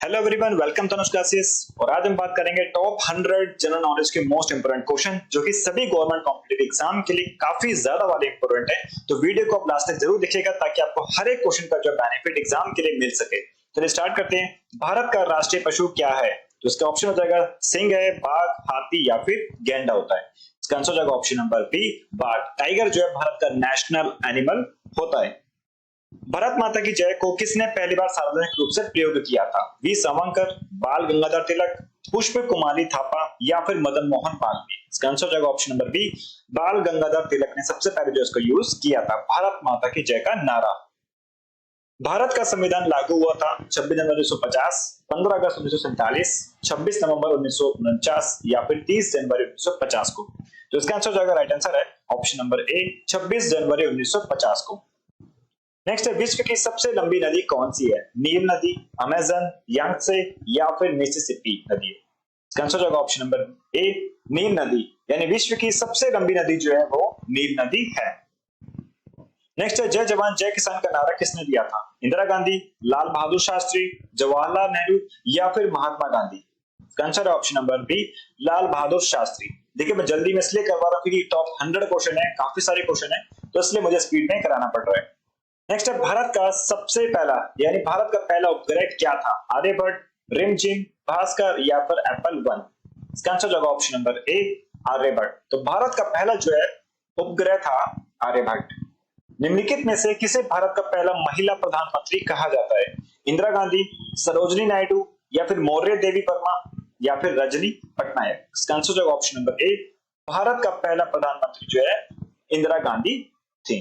Hello everyone, welcome Tanuj classes. और आज हम बात करेंगे टॉप 100 जनरल नॉलेज के मोस्ट इंपोर्टेंट क्वेश्चन जो कि सभी गवर्नमेंट कॉम्पिटिटिव एग्जाम के लिए काफी ज्यादा वाले इंपोर्टेंट है। तो वीडियो को आप लास्ट तक जरूर देखिएगा ताकि आपको हर एक क्वेश्चन का जो बेनिफिट एग्जाम के लिए मिल सके। चलिए स्टार्ट करते हैं। भारत का राष्ट्रीय पशु क्या है? तो इसका ऑप्शन हो जाएगा सिंह है, बाघ, हाथी या फिर गैंडा होता है। इसका आंसर हो जाएगा ऑप्शन नंबर बी, बाघ। टाइगर जो है भारत का नेशनल एनिमल होता है। भारत माता की जय को किसने पहली बार सार्वजनिक रूप से प्रयोग किया था? वी सावरकर, बाल गंगाधर तिलक, पुष्प कुमारी थापा या फिर मदन मोहन मालवीय। इसका आंसर हो जाएगा ऑप्शन नंबर बी, बाल गंगाधर तिलक ने सबसे पहले जो इसको यूज किया था भारत माता की जय का नारा। भारत का संविधान लागू हुआ था 26 जनवरी 1950, 15 अगस्त 1947, 26 नवंबर 1949 या फिर 30 जनवरी 1950 को। तो इसका आंसर हो जाएगा, राइट आंसर है ऑप्शन नंबर ए, 26 जनवरी 1950 को। नेक्स्ट है, विश्व की सबसे लंबी नदी कौन सी है? नील नदी, अमेजन, यांगत्से या फिर मिसिसिपी नदी। इसका आंसर होगा ऑप्शन नंबर ए, नील नदी। यानी विश्व की सबसे लंबी नदी जो है वो नील नदी है। नेक्स्ट है, जय जवान जय किसान का नारा किसने दिया था? इंदिरा गांधी, लाल बहादुर शास्त्री, जवाहरलाल नेहरू या फिर महात्मा गांधी। इसका आंसर है option number B, Lal Bahadur Shastri. देखिए मैं जल्दी में इसलिए करवा रहा हूँ क्योंकि टॉप 100 क्वेश्चन है, काफी सारे क्वेश्चन है, तो इसलिए मुझे स्पीड में कराना पड़ रहा है। नेक्स्ट है, भारत का सबसे पहला यानी भारत का पहला उपग्रह क्या था? आर्यभट्ट, रिमझिम, भास्कर या फिर एप्पल 1। इसका आंसर होगा ऑप्शन नंबर ए, आर्यभट्ट। तो भारत का पहला जो है उपग्रह था आर्यभट्ट। निम्नलिखित में से किसे भारत का पहला महिला प्रधानमंत्री कहा जाता है? इंदिरा गांधी, सरोजिनी नायडू या फिर मौर्य देवी वर्मा या फिर रजनी पटनायक। इसका आंसर होगा ऑप्शन नंबर ए, भारत का पहला प्रधानमंत्री जो है इंदिरा गांधी थी।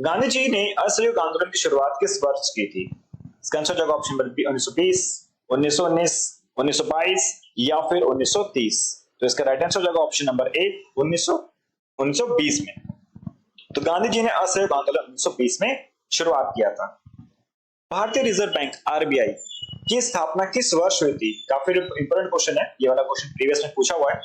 गांधी जी ने असहयोग आंदोलन की शुरुआत किस वर्ष की थी? इसका आंसर होगा ऑप्शन नंबर बी, 1920, 1919, 1922 या फिर 1930। तो इसका राइट आंसर हो जाएगा ऑप्शन नंबर ए, 1920 में। तो गांधी जी ने असहयोग आंदोलन 1920 में शुरुआत किया था। भारतीय रिजर्व बैंक आरबीआई की स्थापना किस वर्ष हुई थी? काफी इंपोर्टेंट क्वेश्चन है, ये वाला क्वेश्चन प्रीवियस में पूछा हुआ है।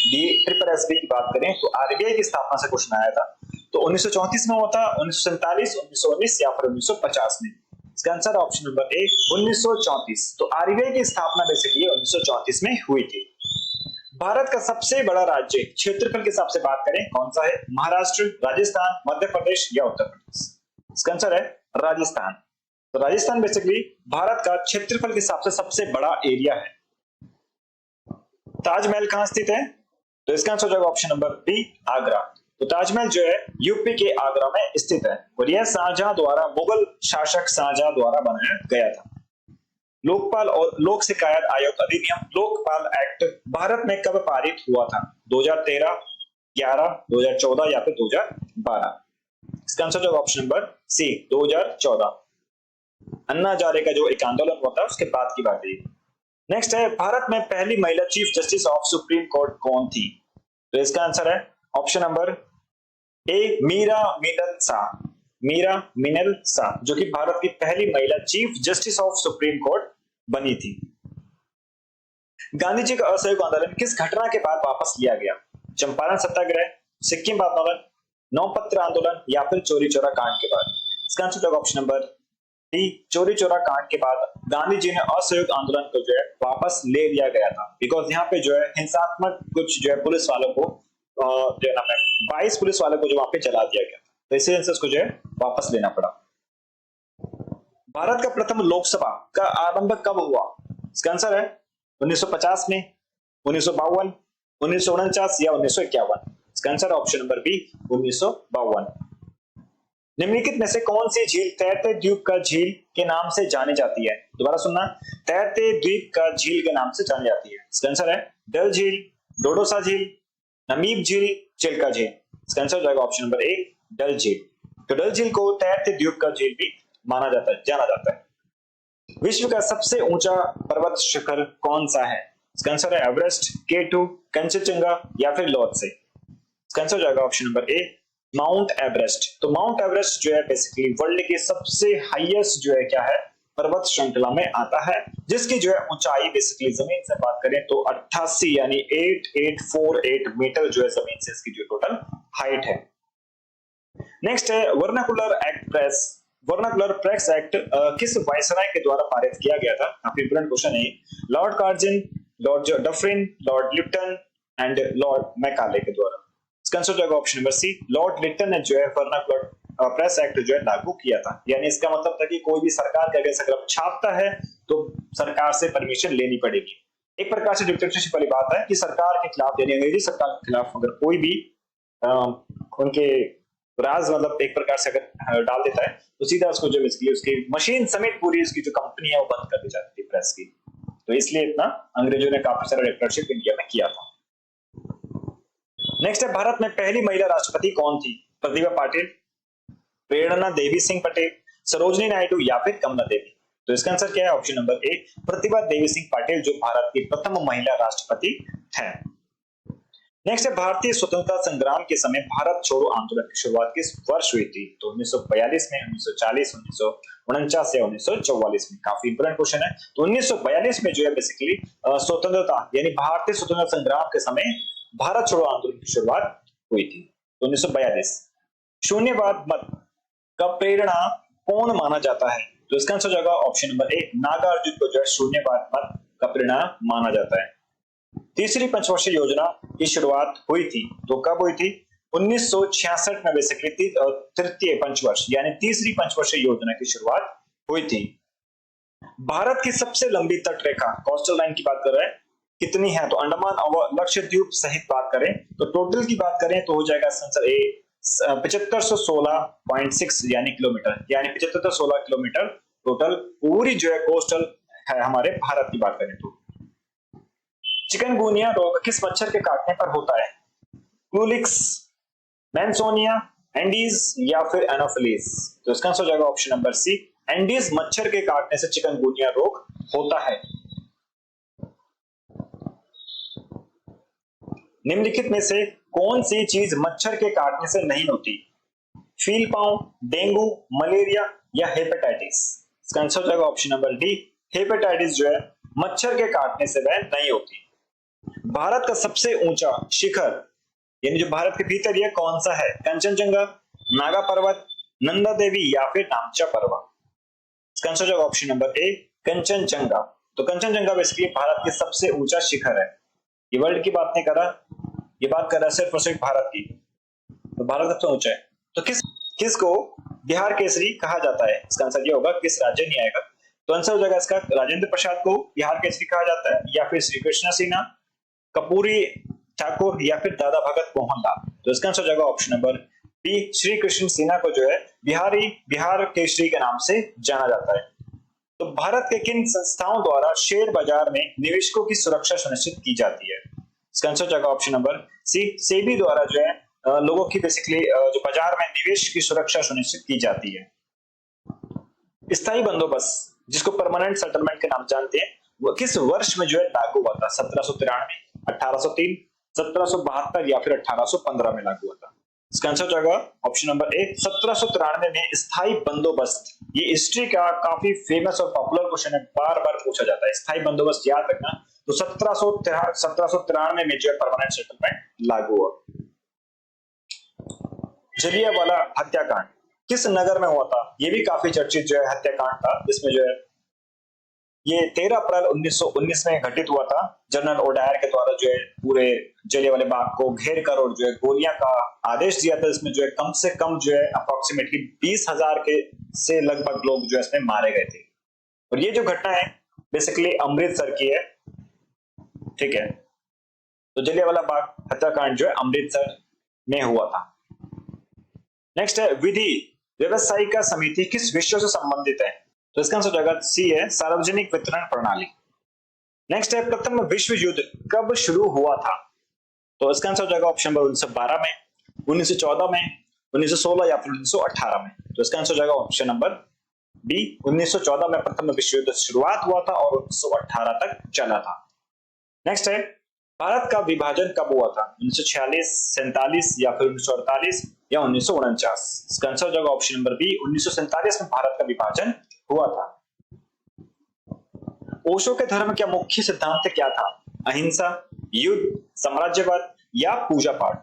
ट्रिपल एसबी की बात करें तो आरबीआई की स्थापना से क्वेश्चन आया था। तो 1934 में हुआ था, 1947, 1919 या फिर 1950 में। इसका आंसर ऑप्शन नंबर ए, 1934। तो आरबीआई की स्थापना बेसिकली 1934 में हुई थी। भारत का सबसे बड़ा राज्य क्षेत्रफल के हिसाब से बात करें कौन सा है? महाराष्ट्र, राजस्थान, मध्य प्रदेश या उत्तर प्रदेश। इसका आंसर है राजस्थान। तो राजस्थान बेसिकली भारत का क्षेत्रफल के हिसाब से सबसे बड़ा एरिया है। ताजमहल कहां स्थित है? तो इसका आंसर हो जाएगा ऑप्शन नंबर बी, आगरा। तो ताजमहल जो है यूपी के आगरा में स्थित है और यह शाहजहां द्वारा, मुगल शासक शाहजहां द्वारा बनाया गया था। लोकपाल और लोक शिकायत आयोग अधिनियम लोकपाल एक्ट भारत में कब पारित हुआ था? 2013, 11, 2014 या फिर 2012। इसका आंसर होगा ऑप्शन नंबर सी, 2014। अन्ना हजारे का जो एक आंदोलन हुआ था उसके बाद की बात है। नेक्स्ट है, भारत में पहली महिला chief justice of supreme court कौन थी? तो इसका आंसर है ऑप्शन नंबर ए, मीरा मिनल शाह। मीरा मिनल शाह जो कि भारत की पहली महिला chief justice of supreme court बनी थी। गांधी जी का असहयोग आंदोलन किस घटना के बाद वापस लिया गया? चंपारण सत्याग्रह, सिक्किम आंदोलन, नौपत्र आंदोलन या फिर चोरी चौरा कांड के बाद। इसका आंसर होगा ऑप्शन नंबर डी, चोरी चौरा कांड के बाद गांधी जी ने असहयोग आंदोलन को जो है वापस ले लिया गया था। बिकॉज यहाँ पे जो है हिंसात्मक कुछ जो है पुलिस वालों को जो नाम है 22 पुलिस वालों को जो वहां पे जला दिया गया, तो इसी वजह से उसको जो है वापस लेना पड़ा। भारत का प्रथम लोकसभा का आरंभ कब हुआ? इसका आंसर है 1950 में, 1952, 1949 या 1951। इसका आंसर ऑप्शन नंबर बी, 1952। निम्नलिखित में से कौन सी झील तैरते द्वीप का झील के नाम से जानी जाती है? दोबारा सुनना, तैरते द्वीप का झील के नाम से जानी जाती है। इसका आंसर है डल झील, डोडोसा झील, नमीब झील, चिल्का झील। इसका आंसर हो जाएगा ऑप्शन नंबर ए, डल झील। तो डल झील को तैरते द्वीप का झील भी माना जाता है, जाना जाता है। विश्व का सबसे ऊंचा पर्वत शिखर कौन सा है? इसका आंसर है एवरेस्ट, K2, कंचनजंगा या फिर लोत्से। इसका आंसर हो जाएगा ऑप्शन नंबर ए, माउंट एवरेस्ट। तो माउंट एवरेस्ट जो है बेसिकली वर्ल्ड की सबसे हाईएस्ट जो है क्या है, पर्वत श्रृंखला में आता है, जिसकी जो है ऊंचाई बेसिकली जमीन से बात करें तो 88 यानी 8848 मीटर जो है जमीन से इसकी जो टोटल हाइट है। नेक्स्ट है, vernacular express vernacular press act किस वायसराय के द्वारा पारित किया गया था? काफी इंपोर्टेंट क्वेश्चन है। Lord Curzon, lord Dufferin, lord Lytton and lord Macaulay के द्वारा। इसका आंसर जाएगा option number C, lord Lytton ने जो है वर्नाकुलर प्रेस एक्ट जो है लागू किया था। यानी इसका मतलब था कि कोई भी सरकार के अगर छापता है तो सरकार से परमिशन लेनी पड़ेगी। एक प्रकार से डिक्टेटरशिप वाली बात है कि सरकार के खिलाफ यानी अंग्रेजी सरकार के खिलाफ अगर कोई भी उनके राज मतलब एक प्रकार से अगर डाल देता है तो सीधा उसको जो बेसिकली उसकी मशीन समेत पूरी उसकी जो कंपनी है वो बंद कर दी जाती थी प्रेस की। तो इसलिए इतना अंग्रेजों ने काफी सारा डिक्टेटरशिप इंडिया में किया था। नेक्स्ट है, भारत में पहली महिला राष्ट्रपति कौन थी? प्रतिभा पाटिल, प्रेरणा देवी सिंह पटेल, सरोजनी नायडू या फिर कमला देवी। तो इसका आंसर क्या है? ऑप्शन नंबर ए, प्रतिभा देवी सिंह पाटिल जो भारत की प्रथम महिला राष्ट्रपति है। नेक्स्ट है, भारतीय स्वतंत्रता संग्राम के समय भारत छोड़ो आंदोलन की शुरुआत किस वर्ष हुई थी? तो 1942 में, 1940, 1949 या 1944 में। काफी इंपोर्टेंट क्वेश्चन है। तो 1942 में जो है बेसिकली स्वतंत्रता यानी भारतीय स्वतंत्रता संग्राम के समय भारत छोड़ो आंदोलन की शुरुआत हुई थी। तो 1942। शून्यवाद मत का प्रेरणा कौन माना जाता है? तो इसका आंसर जाएगा ऑप्शन नंबर ए, नागार्जुन को जो है शून्यवाद मत का प्रेरणा माना जाता है। तीसरी पंचवर्षीय योजना की शुरुआत हुई थी तो कब हुई थी? 1966 में बेसिकली तृतीय पंचवर्ष यानी तीसरी पंचवर्षीय योजना की शुरुआत हुई थी। भारत की सबसे लंबी तट रेखा कोस्टल लाइन की बात कर रहे हैं कितनी है? तो अंडमान और लक्षद्वीप सहित बात करें तो टोटल की बात करें तो हो जाएगा आंसर ए 7516.6 यानी किलोमीटर, यानी 7516 किलोमीटर टोटल पूरी जो है कोस्टल है हमारे भारत की बात करें तो। चिकनगुनिया रोग किस मच्छर के काटने पर होता है? क्लूलिक्स, मैंसोनिया, एंडीज या फिर एनोफिलीज। तो इसका आंसर हो जाएगा ऑप्शन नंबर सी, एंडीज मच्छर के काटने से चिकनगुनिया रोग होता है। निम्नलिखित में से कौन सी चीज मच्छर के काटने से नहीं होती? फील पाँव, डेंगू, मलेरिया या हेपेटाइटिस। इसका आंसर हो जाएगा ऑप्शन नंबर डी, हेपेटाइटिस जो है मच्छर के काटने से वह नहीं होती। भारत का सबसे ऊंचा शिखर यानी जो भारत के भीतर है कौन सा है? कंचनजंगा, नागा पर्वत, नंदा देवी या फिर नामचा पर्वत। इसका आंसर हो जाएगा ऑप्शन नंबर ए, कंचनजंगा। तो कंचनजंगा बेसिकली भारत की सबसे ऊंचा शिखर है। ये वर्ल्ड की बात नहीं कर रहा, ये बात कर रहा है सिर्फ और सिर्फ भारत की। तो भारत सबसे ऊंचा है। तो किसको बिहार केसरी कहा जाता है? इसका आंसर ये होगा, किस राज्य नहीं आएगा। तो आंसर हो जाएगा इसका, राजेंद्र प्रसाद को बिहार केसरी कहा जाता है या फिर श्री कृष्ण सिन्हा, कपूरी ठाकुर या फिर दादा भगत मोहन लाल। तो इसका आंसर हो जाएगा option number B, Shri Krishna Sinha को जो है बिहार केसरी के नाम से जाना जाता है। तो भारत के किन संस्थाओं द्वारा शेयर बाजार में निवेशकों की सुरक्षा सुनिश्चित की जाती है? इसका आंसर जाएगा ऑप्शन नंबर सी, सेबी द्वारा जो है लोगों की बेसिकली जो बाजार में निवेश की सुरक्षा सुनिश्चित की जाती है। स्थायी बंदोबस्त जिसको परमानेंट सेटलमेंट के नाम जानते हैं वो किस वर्ष में जो है लागू हुआ था? 1793, 1803, 1772 या फिर 1815 में लागू हुआ था। इसका आंसर जाएगा ऑप्शन नंबर ए, 1793 में स्थायी बंदोबस्त। ये हिस्ट्री का काफी फेमस और पॉपुलर क्वेश्चन है, बार बार पूछा जाता है। स्थायी बंदोबस्त याद रखना। तो 1793 में जो है परमानेंट सेटलमेंट लागू हुआ। जलियांवाला हत्याकांड किस नगर में हुआ था? ये भी काफी चर्चित जो है हत्याकांड था, जिसमें जो है ये 13 अप्रैल 1919 में घटित हुआ था। जनरल ओडायर के द्वारा जो है पूरे जलियांवाले बाग को घेर कर और जो है गोलियां का आदेश दिया था। इसमें जो है कम से कम जो है अप्रोक्सीमेटली 20,000 के से लगभग लोग जो है इसमें मारे गए थे। और ये जो घटना है बेसिकली अमृतसर की है, ठीक है। तो जलियांवाला बाग हत्याकांड जो है अमृतसर में हुआ था। नेक्स्ट है, विधि व्यवसायिका समिति किस विषय से संबंधित है? तो इसका आंसर जाएगा सी है, सार्वजनिक वितरण प्रणाली। नेक्स्ट है, प्रथम विश्व युद्ध कब शुरू हुआ था? तो इसका आंसर जाएगा ऑप्शन नंबर 1912 में, 1914 में, 1916 या फिर 1918 में। तो इसका आंसर जाएगा ऑप्शन नंबर बी, 1914 में प्रथम विश्व युद्ध शुरुआत हुआ था और 1918 तक चला था। नेक्स्ट है, भारत का विभाजन कब हुआ था? 1946, 47 या फिर 1948 या 1949। इसका आंसर जाएगा ऑप्शन नंबर बी, 1947 में भारत का विभाजन हुआ था। ओशो के धर्म का मुख्य सिद्धांत क्या था? अहिंसा, युद्ध, साम्राज्यवाद या पूजा पाठ।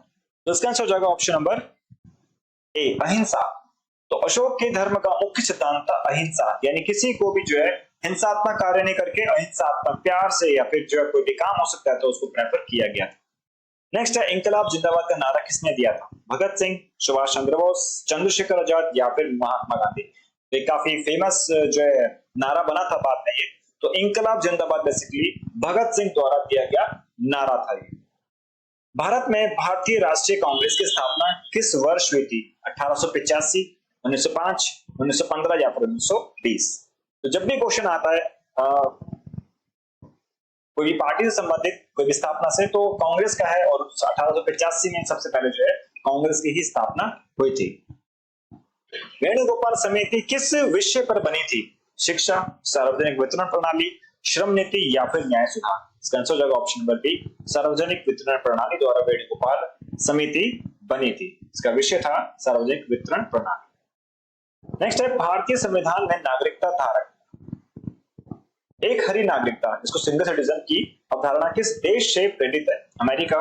तो इसका आंसर हो जाएगा ऑप्शन नंबर ए, अहिंसा। तो अशोक के धर्म का मुख्य सिद्धांत था अहिंसा, यानी किसी को भी जो है हिंसात्मक कार्य नहीं करके अहिंसात्मक प्यार से या फिर जो है कोई भी काम हो सकता है तो उसको प्रेफर किया गया था। नेक्स्ट है इंकलाब जिंदाबाद का नारा किसने दिया था? भगत सिंह, सुभाष चंद्र बोस, चंद्रशेखर आजाद या फिर महात्मा गांधी। तो ये काफी फेमस जो है नारा बना था बाद में ये। तो इंकलाब जिंदाबाद बेसिकली भगत सिंह द्वारा दिया गया नारा था ये। भारत में भारतीय राष्ट्रीय कांग्रेस की स्थापना किस वर्ष हुई थी? 1885, 1905, 1915 या फिर 1920। तो जब भी क्वेश्चन आता है कोई भी पार्टी से संबंधित कोई भी स्थापना से, तो कांग्रेस का है और 1885 में सबसे पहले जो है कांग्रेस की ही स्थापना हुई थी। वेणुगोपाल समिति किस विषय पर बनी थी? शिक्षा, सार्वजनिक वितरण प्रणाली, श्रम नीति या फिर न्याय सुधार। इसका आंसर हो जाएगा ऑप्शन नंबर बी, सार्वजनिक वितरण प्रणाली द्वारा वेणुगोपाल समिति बनी थी। इसका विषय था सार्वजनिक वितरण प्रणाली। नेक्स्ट है भारतीय संविधान में नागरिकता धारक एक हरी नागरिकता, इसको सिंगल सिटीजन की अवधारणा किस देश से प्रेरित है? अमेरिका,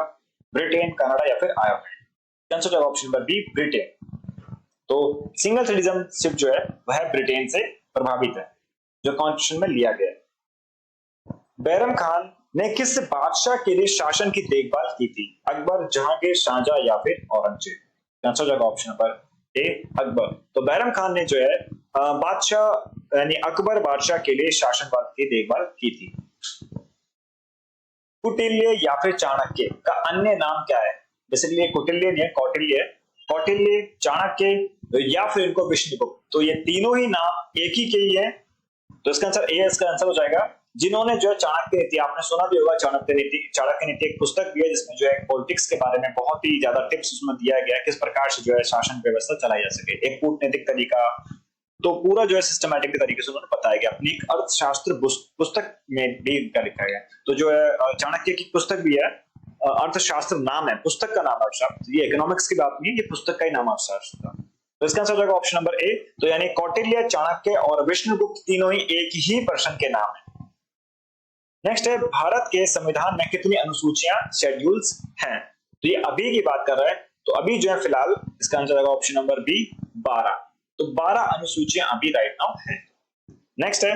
ब्रिटेन, कनाडा या फिर आयरलैंड। आंसर होगा ऑप्शन नंबर बी, ब्रिटेन। तो सिंगल सिटीजनशिप जो है वह ब्रिटेन से प्रभावित है, जो कॉन्स्टिट्यूशन में लिया गया है। बैरम खान ने किस बादशाह के लिए शासन की देखभाल की थी? अकबर, जहांगीर, शाहजहां या फिर औरंगजेब। आंसर होगा ऑप्शन नंबर ए, अकबर। तो बैरम खान ने जो है बादशाह यानी अकबर बादशाह के लिए शासन की देखभाल की थी। कुटिल्य या फिर चाणक्य का अन्य नाम क्या है? बेसिकली कुटिल्य नहीं है, कौटिल्य, कौटिल्य, चाणक्य या फिर इनको विष्णुगुप्त। तो ये तीनों ही नाम एक ही के ही है, तो इसका आंसर ए, इसका आंसर हो जाएगा। जिन्होंने जो है चाणक्य नीति, आपने सुना भी होगा चाणक्य नीति एक पुस्तक भी है जिसमें जो है पॉलिटिक्स के बारे में बहुत ही ज्यादा टिप्स उसमें दिया गया है, किस प्रकार से जो है शासन व्यवस्था चलाई जा सके, एक कूटनीतिक तरीका, तो पूरा जो है सिस्टमैटिक तरीके से उन्होंने बताया गया। अपनी एक अर्थशास्त्र पुस्तक में भी इनका लिखा गया। तो जो है चाणक्य की पुस्तक भी है, अर्थशास्त्र नाम है, पुस्तक का नाम है अर्थशास्त्र, ये इकोनॉमिक्स की बात नहीं है, ये पुस्तक का ही नाम अर्थशास्त्र था। तो इसका आंसर हो जाएगा ऑप्शन नंबर ए। तो यानी कौटिल्य, चाणक्य और विष्णुगुप्त तीनों ही एक ही पर्सन के नाम है। नेक्स्ट है भारत के संविधान में कितनी अनुसूचियां, शेड्यूल्स हैं? तो ये अभी की बात कर रहा है, तो अभी जो है फिलहाल इसका आंसर होगा ऑप्शन नंबर बी, 12। तो 12 अनुसूचियां अभी राइट नाउ है। नेक्स्ट है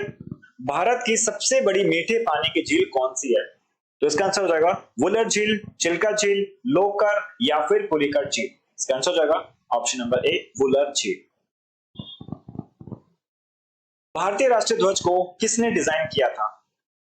भारत की सबसे बड़ी मीठे पानी की झील कौन सी है? तो इसका आंसर हो जाएगा वुलर झील, चिल्का झील, लोकर या फिर पुलिकट झील। इसका आंसर हो जाएगा ऑप्शन नंबर ए, वुलर झील। भारतीय राष्ट्रीय ध्वज को किसने डिजाइन किया था?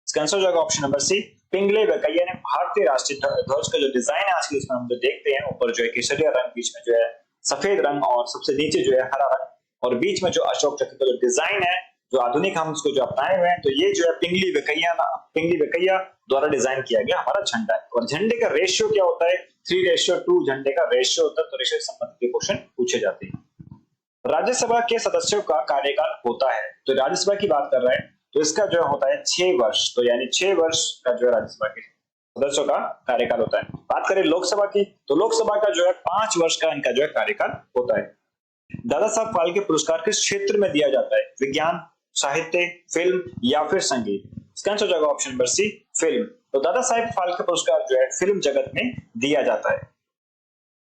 इसका आंसर हो जाएगा option number C, Pingali Venkayya ने भारतीय राष्ट्रीय ध्वज का जो डिजाइन है आज के इसमें हम जो देखते हैं, ऊपर जो है केसरिया रंग, बीच में जो है सफेद रंग और सबसे नीचे जो है हरा रंग, और बीच में जो अशोक चक्र का जो डिजाइन है, जो आधुनिक हम उसको जो अपनाए हुए हैं, तो ये जो है पिंगली वेंकैया द्वारा डिजाइन किया गया हमारा झंडा है। और झंडे का रेशियो क्या होता है? 3:2 झंडे का रेशियो होता है। तो रेशियो से संबंधित क्वेश्चन पूछे जाते हैं। राज्यसभा के सदस्यों का कार्यकाल होता है, तो राज्यसभा की बात कर रहे हैं, तो इसका जो होता है 6 वर्ष। तो यानी 6 वर्ष का जो है राज्यसभा के सदस्यों का कार्यकाल होता है। बात करें लोकसभा की, तो लोकसभा का जो है 5 वर्ष का इनका जो है कार्यकाल होता है। दादा साहब फाल्के पुरस्कार किस क्षेत्र में दिया जाता है? विज्ञान, साहित्य, फिल्म या फिर संगीत। इसका आंसर हो जाएगा ऑप्शन नंबर सी, फिल्म। तो दादा साहब फाल्के पुरस्कार जो है फिल्म जगत में दिया जाता है।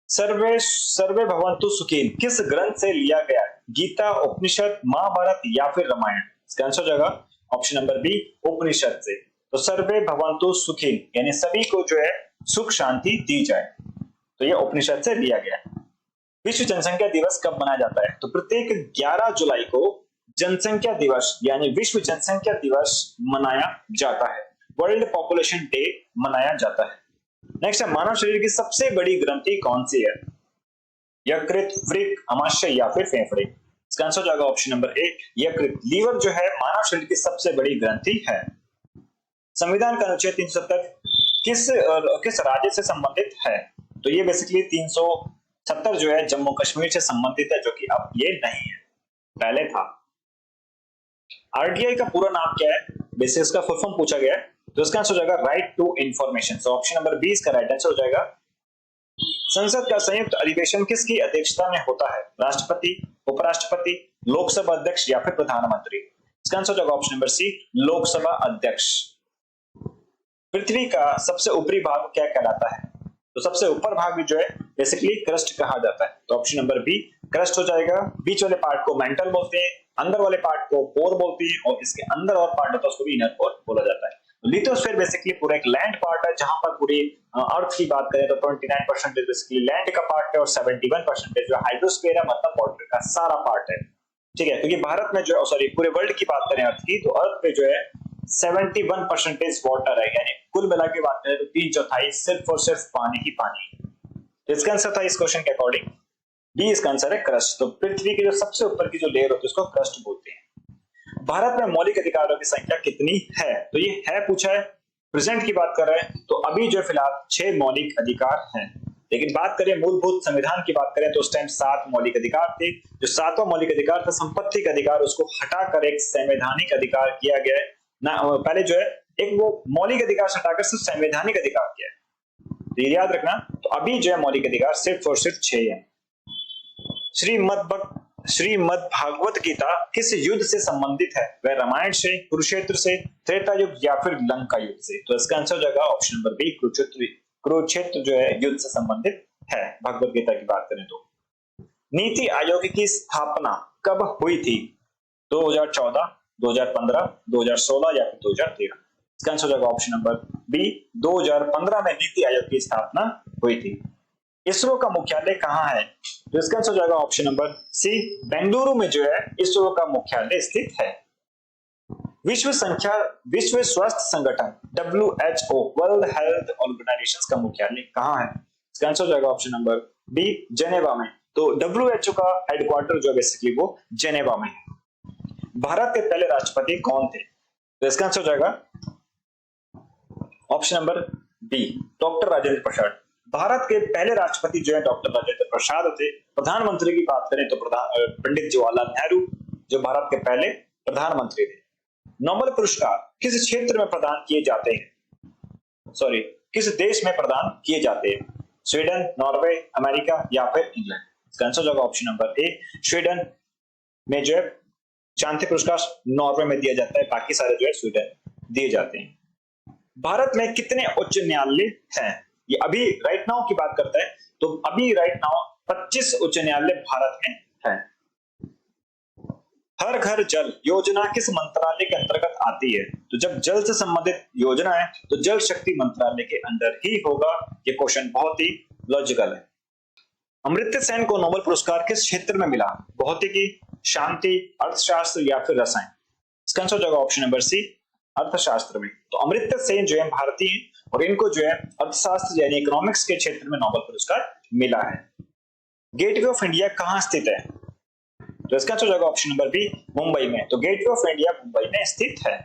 सर्वे भवन्तु सुखिन किस ग्रंथ से लिया गया है? गीता, उपनिषद, महाभारत या फिर रामायण। इसका आंसर हो जाएगा ऑप्शन नंबर बी, उपनिषद से। तो सर्वे भवन्तु सुखिन यानी सभी को जो है सुख शांति दी जाए, तो ये उपनिषद से लिया गया है। विश्व जनसंख्या दिवस कब मनाया जाता है? तो प्रत्येक 11 जुलाई को जनसंख्या दिवस यानी विश्व जनसंख्या दिवस मनाया जाता है, वर्ल्ड पॉपुलेशन डे मनाया जाता है। नेक्स्ट है मानव शरीर की सबसे बड़ी ग्रंथि कौन सी है? यकृत, वृक्क, अमाशय या फिर फेफड़े। इसका आंसर हो जाएगा ऑप्शन नंबर ए, यकृत। लीवर जो है मानव शरीर की सबसे बड़ी ग्रंथि है। संविधान का अनुच्छेद 370 किस राज्य से संबंधित है? तो ये बेसिकली 370 जो है जम्मू कश्मीर से संबंधित है, जो कि अब ये नहीं है, पहले था। आरटीआई का पूरा नाम क्या है? बेसिस का फुल फॉर्म पूछा गया है, तो इसका आंसर हो जाएगा राइट टू इंफॉर्मेशन। तो ऑप्शन नंबर 20 का राइट आंसर हो जाएगा। संसद का संयुक्त अधिवेशन किसकी अध्यक्षता में होता है? राष्ट्रपति, उपराष्ट्रपति, लोकसभा अध्यक्ष या फिर प्रधानमंत्री। इसका आंसर हो जाएगा ऑप्शन नंबर सी, लोकसभा अध्यक्ष। पृथ्वी का सबसे ऊपरी भाग क्या कहलाता है? तो सबसे ऊपर भाग भी जो है बेसिकली क्रस्ट कहा जाता है, तो ऑप्शन नंबर बी, क्रस्ट हो जाएगा। बीच वाले पार्ट को मेंटल बोलते हैं, अंदर वाले पार्ट को कोर बोलते हैं, और इसके अंदर और पार्ट होता है उसको भी इनर कोर बोला जाता है। लिथोस्फीयर बेसिकली पूरा एक लैंड पार्ट है, जहां पर पूरी अर्थ की बात करें तो 29% बेसिकली लैंड का पार्ट है, और 71% जो हाइड्रोस्फीयर है, मतलब वाटर का सारा पार्ट है। ठीक है, क्योंकि भारत में जो सॉरी पूरे वर्ल्ड की बात करें अर्थ की, तो अर्थ पे जो है 71% वाटर है, यानी कुल मिला के बात करें तो 3/4 सिर्फ और सिर्फ पानी ही पानी है। तो इसका आंसर था इस क्वेश्चन के अकॉर्डिंग बी, इसका आंसर है क्रस्ट। तो पृथ्वी की जो सबसे ऊपर की जो लेयर होती है उसको क्रस्ट बोलते हैं। भारत में मौलिक अधिकारों की संख्या कितनी है? तो ये है पूछा है, प्रेजेंट की बात कर रहे हैं, तो अभी जो फिलहाल 6 मौलिक अधिकार हैं। लेकिन बात करें मूलभूत संविधान की बात करें तो उस टाइम 7 मौलिक अधिकार थे। जो 7वां मौलिक अधिकार था संपत्ति का अधिकार, उसको हटाकर एक संवैधानिक अधिकार किया गया है ना। पहले जो है एक वो मौलिक अधिकार से हटाकर सिर्फ संवैधानिक अधिकार किया है, तो ये याद रखना। तो अभी जो है मौलिक अधिकार सिर्फ और सिर्फ 6 है। श्रीमद् भागवत गीता किस युद्ध से संबंधित है? वह रामायण से, कुरुक्षेत्र से, त्रेता युग या फिर लंका युद्ध से? तो इसका आंसर हो जाएगा ऑप्शन नंबर बी, कुरुक्षेत्र जो है युद्ध से संबंधित है भगवत गीता की बात करें तो। नीति आयोग की स्थापना कब हुई थी? 2014, 2015, 2016 या फिर 2013? इसका आंसर हो जाएगा ऑप्शन नंबर बी, 2015 में नीति आयोग की स्थापना हुई थी। इसरो का मुख्यालय कहाँ है? तो इसका आंसर हो जाएगा ऑप्शन नंबर सी, बेंगलुरु में जो है इसरो का मुख्यालय स्थित है। विश्व स्वास्थ्य संगठन WHO वर्ल्ड हेल्थ ऑर्गेनाइजेशन का मुख्यालय कहाँ है? इसका आंसर हो जाएगा ऑप्शन नंबर बी, जेनेवा में। तो WHO का हेडक्वार्टर जो बेसिकली वो जेनेवा में है। भारत के पहले राष्ट्रपति कौन थे? तो इसका आंसर हो जाएगा option number B, doctor Rajendra Prasad. Bharat के पहले राष्ट्रपति जो है डॉक्टर राजेंद्र प्रसाद थे। प्रधानमंत्री की बात करें तो पंडित जवाहरलाल नेहरू जो भारत के पहले प्रधानमंत्री थे। नोबेल पुरस्कार किस क्षेत्र में प्रदान किए जाते हैं? किस देश में प्रदान किए जाते हैं? स्वीडन, नॉर्वे, अमेरिका या फिर इंग्लैंड? इसका आंसर होगा ऑप्शन नंबर ए, स्वीडन में जो है शांति पुरस्कार नॉर्वे में दिया जाता है, बाकी सारे जो है स्वीडन दिए जाते हैं। भारत में कितने उच्च न्यायालय हैं? ये अभी राइट नाउ की बात करता है, तो अभी राइट नाउ 25 उच्च न्यायालय भारत में हैं। हर घर जल योजना किस मंत्रालय के अंतर्गत आती है? तो जब जल से संबंधित योजना है तो जल शक्ति मंत्रालय के अंदर ही होगा। ये क्वेश्चन बहुत ही लॉजिकल है। अमर्त्य सेन को नोबेल पुरस्कार किस क्षेत्र में मिला? भौतिकी, शांति, अर्थशास्त्र या फिर रसायन? इसका आंसर हो जाएगा ऑप्शन नंबर सी, अर्थशास्त्र में। तो अमर्त्य सेन जो है भारतीय, और इनको जो है अर्थशास्त्र यानी इकोनॉमिक्स के क्षेत्र में नोबेल पुरस्कार मिला है। गेटवे ऑफ इंडिया कहां स्थित है? तो इसका आंसर हो जाएगा ऑप्शन नंबर बी, मुंबई में। तो गेटवे ऑफ इंडिया मुंबई में स्थित है।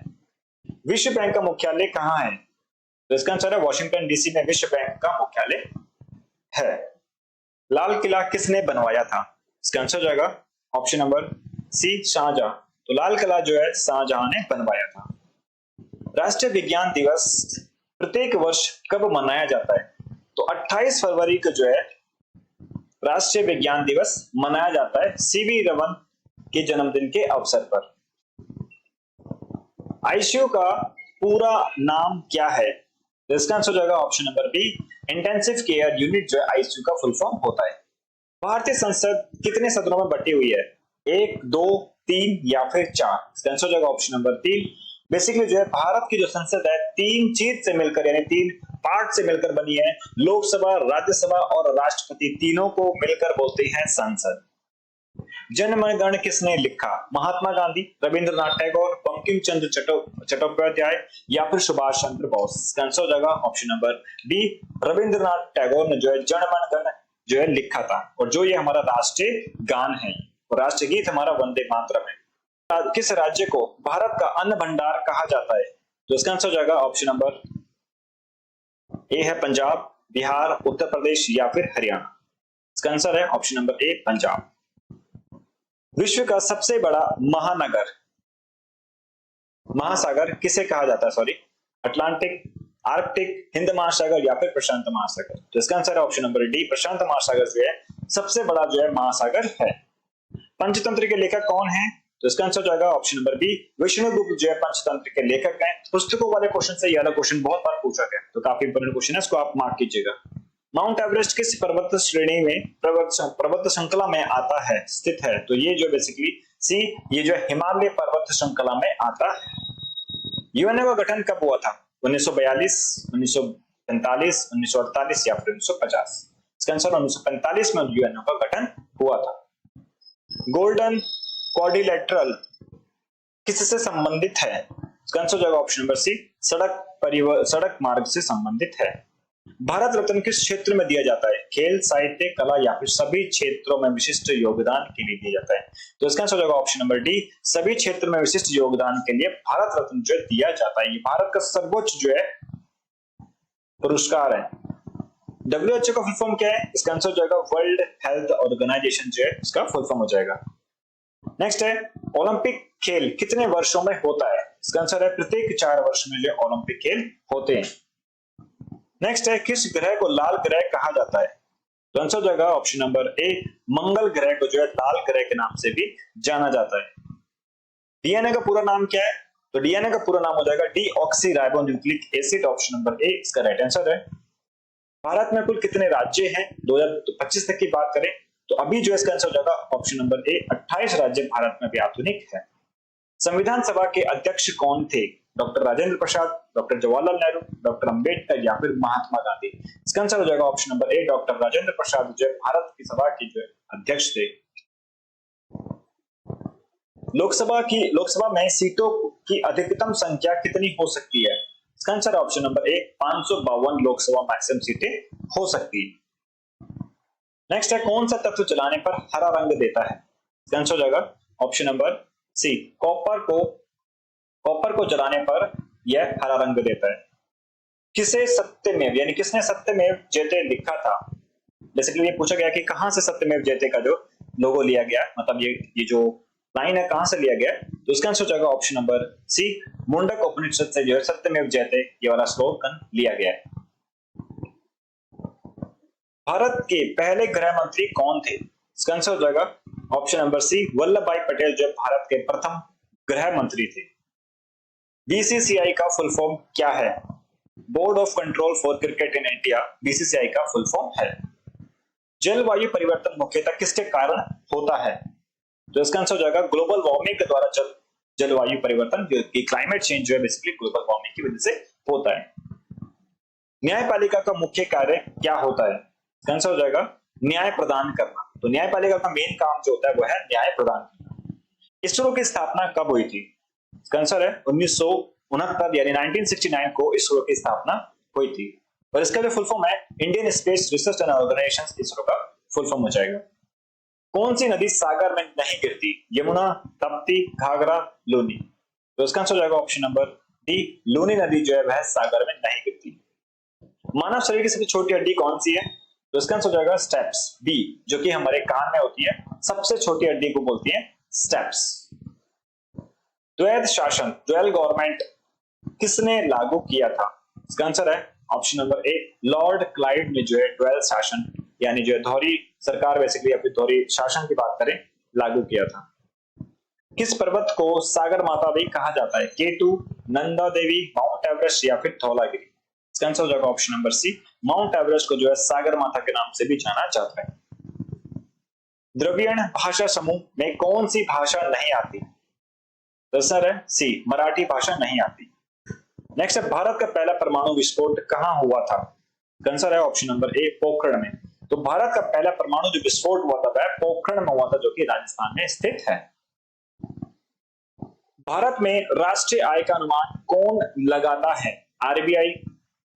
विश्व बैंक का मुख्यालय कहां है? तो इसका आंसर है वाशिंगटन डीसी में विश्व बैंक का मुख्यालय है। लाल किला किसने बनवाया था? इसका आंसर हो जाएगा ऑप्शन नंबर सी, शाहजहां। तो लाल किला जो है शाहजहां ने बनवाया था। राष्ट्रीय विज्ञान दिवस प्रत्येक वर्ष कब मनाया जाता है? तो 28 फरवरी को जो है राष्ट्रीय विज्ञान दिवस मनाया जाता है सीवी रमन के जन्मदिन के अवसर पर। आईसीयू का पूरा नाम क्या है? तो इसका आंसर हो जाएगा option number B, intensive care unit जो है आईसीयू का फुल फॉर्म होता है। भारतीय संसद कितने सदनों में बटी हुई है? 1, 2, 3 या फिर 4? इसका आंसर हो जाएगा ऑप्शन नंबर 3। बेसिकली जो है भारत की जो संसद है 3 चीज से मिलकर यानी 3 पार्ट से मिलकर बनी है। लोकसभा, राज्यसभा और राष्ट्रपति, तीनों को मिलकर बोलते हैं संसद। जनगण किसने लिखा? महात्मा गांधी, रविंद्रनाथ टैगोर, बंकिम चंद्र चट्टोपाध्याय या फिर सुभाष चंद्र बोस? इसका आंसर हो जाएगा option number D, Rabindranath Tagore ने जो है जनगण जो है लिखा था। और जो ये हमारा राष्ट्रीय गान है और राष्ट्रीय गीत हमारा वंदे मातरम है। किस राज्य को भारत का अन्न भंडार कहा जाता है? तो इसका आंसर हो जाएगा ऑप्शन नंबर ए है पंजाब, बिहार, उत्तर प्रदेश या फिर हरियाणा? इसका आंसर है ऑप्शन नंबर ए, पंजाब। विश्व का सबसे बड़ा महासागर किसे कहा जाता है? अटलांटिक, आर्कटिक, हिंद महासागर या फिर प्रशांत महासागर? तो इसका आंसर है ऑप्शन नंबर डी, प्रशांत महासागर जो है सबसे बड़ा जो है महासागर है। पंचतंत्र के लेखक कौन है? तो इसका आंसर जाएगा ऑप्शन नंबर बी, विष्णुगुप्त जो है पंचतंत्र के लेखक हैं। पुस्तकों वाले क्वेश्चन से ये वाला क्वेश्चन बहुत बार पूछा गया, तो काफी इंपोर्टेंट क्वेश्चन है, इसको आप मार्क कीजिएगा। माउंट एवरेस्ट किस पर्वत श्रेणी में पर्वत श्रृंखला में आता है, स्थित है? तो ये जो बेसिकली सी, ये जो हिमालय पर्वत श्रृंखला में आता है। यूएनओ का गठन कब हुआ था? 1942, 1945, 1948 या फिर 1950? इसका आंसर 1945 में यूएनओ का गठन हुआ था। गोल्डन क्वाड्रिलेटरल किससे संबंधित है? इसका आंसर जाएगा ऑप्शन नंबर सी, सड़क मार्ग से संबंधित है। भारत रत्न किस क्षेत्र में दिया जाता है? खेल, साहित्य, कला या फिर सभी क्षेत्रों में विशिष्ट योगदान के लिए दिया जाता है? तो इसका आंसर जाएगा ऑप्शन नंबर डी, सभी क्षेत्र में विशिष्ट योगदान के लिए भारत रत्न जो दिया जाता है। ये भारत का सर्वोच्च जो है पुरस्कार है। WHO का फुल फॉर्म क्या है? इसका आंसर जाएगा वर्ल्ड हेल्थ ऑर्गेनाइजेशन जो है इसका फुल फॉर्म हो जाएगा। नेक्स्ट है, ओलंपिक खेल कितने वर्षों में होता है? इसका आंसर है प्रत्येक 4 वर्ष में जो ओलंपिक खेल होते हैं। नेक्स्ट है, किस ग्रह को लाल ग्रह कहा जाता है? तो आंसर जाएगा ऑप्शन नंबर ए, मंगल ग्रह को जो है लाल ग्रह के नाम से भी जाना जाता है। डीएनए का पूरा नाम क्या है? तो डीएनए का पूरा नाम हो जाएगा डीऑक्सीराइबोन्यूक्लिक एसिड, ऑप्शन नंबर ए इसका राइट आंसर है। भारत में कुल कितने राज्य हैं 2025 तक की बात करें तो अभी जो इसका आंसर हो जाएगा ऑप्शन नंबर ए, 28 राज्य भारत में भी आधुनिक है। संविधान सभा के अध्यक्ष कौन थे? Doctor Rajendra Prasad, doctor Jawaharlal Nehru, doctor Ambedkar या फिर महात्मा गांधी? इसका आंसर हो जाएगा option number A, doctor Rajendra Prasad जो भारत की सभा के जो अध्यक्ष थे। लोकसभा में सीटों की अधिकतम संख्या कितनी हो सकती है? इसका आंसर ऑप्शन नंबर ए, 552 लोकसभा मैक्सिमम सीटें हो सकती है। नेक्स्ट है, कौन सा तत्व जलाने पर हरा रंग देता है? इसका आंसर हो जाएगा ऑप्शन नंबर सी, कॉपर को जलाने पर यह हरा रंग देता है। किसे सत्यमेव यानी किसने सत्यमेव जयते लिखा था? बेसिकली ये पूछा गया कि कहां से सत्यमेव जयते का जो लोगो लिया गया, मतलब ये जो लाइन है कहां से लिया गया? तो इसका आंसर हो जाएगा ऑप्शन नंबर सी, मुंडक उपनिषद से जो है सत्यमेव जयते ये वाला स्लोगन लिया गया है। भारत के पहले गृह मंत्री कौन थे? इसका आंसर हो जाएगा ऑप्शन नंबर सी, वल्लभ भाई पटेल जो भारत के प्रथम गृह मंत्री थे। बीसीसीआई का फुल फॉर्म क्या है? Board of control for cricket in India BCCI का फुल फॉर्म है। जलवायु परिवर्तन मुख्यतः किसके कारण होता है? तो इसका आंसर हो जाएगा ग्लोबल वार्मिंग के द्वारा जलवायु परिवर्तन, क्लाइमेट चेंज जो है बेसिकली ग्लोबल वार्मिंग की वजह से होता है। न्यायपालिका का मुख्य कार्य क्या होता है? इसका आंसर हो जाएगा न्याय प्रदान करना। तो न्यायपालिका का मेन काम जो होता है वो है न्याय प्रदान करना। इसरो की स्थापना कब हुई थी? इसका आंसर है 1969 यानी 1969 को इसरो की स्थापना हुई थी। और इसका जो फुल फॉर्म है Indian space research and organisation, ISRO का फुल फॉर्म हो जाएगा। कौन सी नदी सागर में नहीं गिरती? यमुना, तप्ती, घाघरा, लूनी? तो इसका आंसर हो जाएगा ऑप्शन नंबर डी, लूनी नदी जो है वह सागर में नहीं गिरती। मानव शरीर की सबसे छोटी हड्डी कौन सी है? तो इसका आंसर हो जाएगा स्टेप्स, बी, जो कि हमारे कान में होती है, सबसे छोटी हड्डी को बोलती है स्टेप्स। द्वैध शासन, ड्यूअल गवर्नमेंट किसने लागू किया था? इसका आंसर है ऑप्शन नंबर ए, लॉर्ड क्लाइव ने जो है ड्यूअल शासन यानी जो है दोहरी सरकार बेसिकली या फिर दोहरी शासन की बात करें लागू किया था। किस पर्वत को सागर माता भी कहा जाता है? K two, Nanda Devi, mount Everest या फिर धौलागिरी? इसका आंसर हो जाएगा option number C, mount Everest को जो है सागर माता के नाम से भी जाना जाता है। द्रविड़ भाषा समूह में कौन सी भाषा नहीं आती? तो सर है सी, मराठी भाषा नहीं आती। नेक्स्ट है, भारत का पहला परमाणु विस्फोट कहां हुआ था? आंसर है ऑप्शन नंबर ए, पोखरण में। तो भारत का पहला परमाणु जो विस्फोट हुआ था वह पोखरण में हुआ था, जो कि राजस्थान में स्थित है। भारत में राष्ट्रीय आय का अनुमान कौन लगाता है? आरबीआई,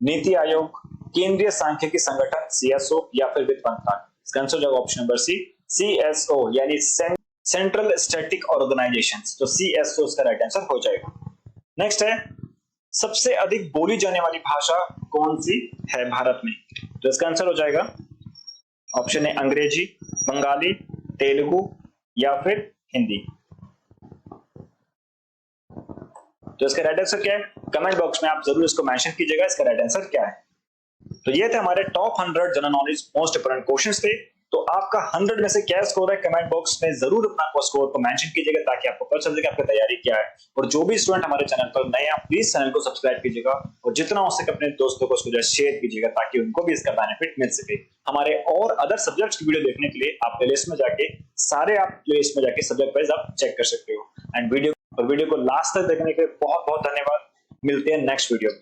नीति आयोग, केंद्रीय सांख्यिकी संगठन सीएसओ या फिर वित्त मंत्रालय? इसका आंसर होगा ऑप्शन नंबर सी, सीएसओ यानी सेंट्रल स्टैटिक ऑर्गेनाइजेशन। तो सीएसओ इसका राइट आंसर हो जाएगा। नेक्स्ट है, सबसे अधिक बोली जाने वाली भाषा कौन सी है भारत में? तो इसका आंसर हो जाएगा ऑप्शन है अंग्रेजी, बंगाली, तेलुगु या फिर हिंदी। तो इसका राइट आंसर क्या है? कमेंट बॉक्स में आप जरूर इसको मेंशन कीजिएगा इसका राइट आंसर क्या है। तो ये थे हमारे top 100 general knowledge most important questions थे। तो आपका 100 में से क्या स्कोर है, कमेंट बॉक्स में जरूर अपना स्कोर को मेंशन कीजिएगा ताकि आपको पता चल जाए आपकी तैयारी क्या है। और जो भी स्टूडेंट हमारे चैनल पर नए हैं प्लीज चैनल को सब्सक्राइब कीजिएगा और जितना हो सके अपने दोस्तों को इसको शेयर कीजिएगा ताकि उनको भी इसका बेनिफिट मिल सके। हमारे और अदर सब्जेक्ट्स की वीडियो देखने के लिए आप प्लेलिस्ट में जाके आप प्लेलिस्ट में जाके सब्जेक्ट वाइज आप चेक कर सकते हो। एंड वीडियो को लास्ट तक देखने के लिए बहुत बहुत धन्यवाद। मिलते हैं नेक्स्ट वीडियो में।